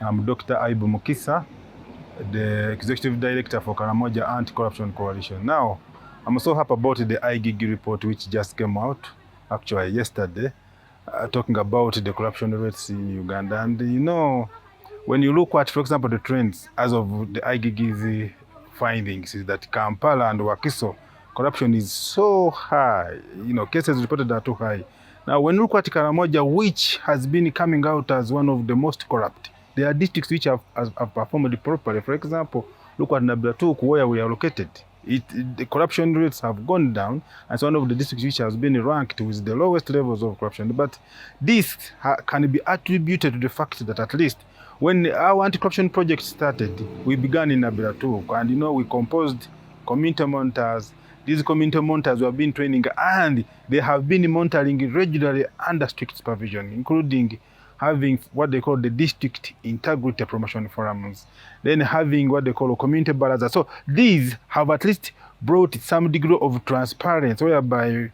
I'm Dr. Ayub Mukisa, the Executive Director for Karamoja Anti-Corruption Coalition. Now, I'm so happy about the IGG report which just came out, actually yesterday, talking about the corruption rates in Uganda. And you know, when you look at, for example, the trends as of the IGG's findings, is that Kampala and Wakiso, corruption is so high. You know, cases reported are too high. Now, when you look at Karamoja, which has been coming out as one of the most corrupt, there are districts which have performed properly. For example, look at Nabilatuk, where we are located. The corruption rates have gone down, and it's one of the districts which has been ranked with the lowest levels of corruption. But this can be attributed to the fact that at least when our anti-corruption project started, we began in Nabilatuk, and you know, we composed community monitors. These community monitors were being training, and they have been monitoring regularly under strict supervision, including having what they call the district integrity promotion forums, then having what they call a community balancer. So these have at least brought some degree of transparency, whereby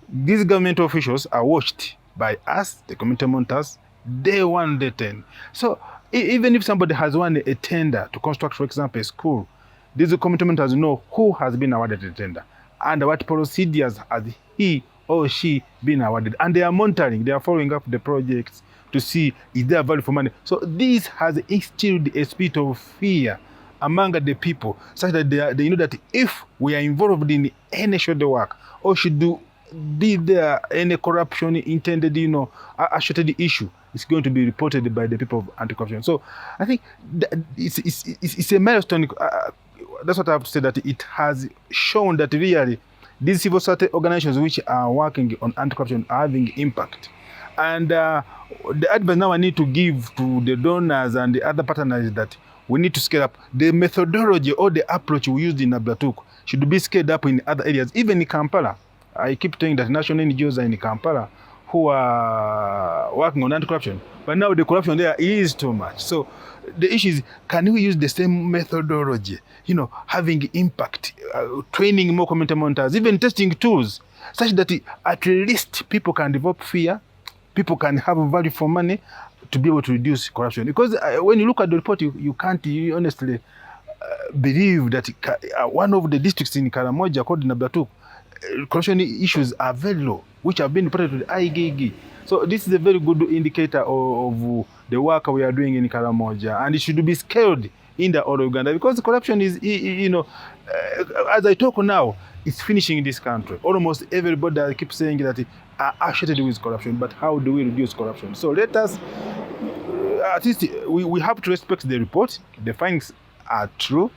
these government officials are watched by us, the community monitors, day 1, day 10. So even if somebody has won a tender to construct, for example, a school, these community monitors know who has been awarded the tender and what procedures has he or she been awarded. And they are monitoring, they are following up the projects to see is there value for money. So this has instilled a spirit of fear among the people, such that they know that if we are involved in any shoddy work or should be there any corruption intended, you know, a shoddy issue, it's going to be reported by the people of anti-corruption. So I think it's a milestone. That's what I have to say, that it has shown that really these civil society organizations which are working on anti-corruption are having impact. And the advice now I need to give to the donors and the other partners is that we need to scale up. The methodology or the approach we used in Nabilatuk should be scaled up in other areas, even in Kampala. I keep saying that national NGOs are in Kampala who are working on anti-corruption, but now the corruption there is too much. So the issue is, can we use the same methodology, you know, having impact, training more community monitors, even testing tools, such that at least people can develop fear, people can have value for money to be able to reduce corruption. Because when you look at the report, you can't honestly believe that one of the districts in Karamoja called Nabilatuk, corruption issues are very low, which have been reported to the IGG. So this is a very good indicator of the work we are doing in Karamoja, and it should be scaled in the whole Uganda, because corruption is, you know, as I talk now, it's finishing this country. Almost everybody keeps saying that are associated with corruption, but how do we reduce corruption? So let us, at least we have to respect the report. The findings are true,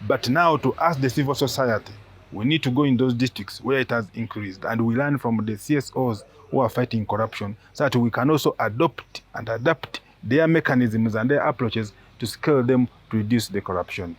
but now to ask the civil society, we need to go in those districts where it has increased, and we learn from the CSOs who are fighting corruption, so that we can also adopt and adapt their mechanisms and their approaches to scale them to reduce the corruption.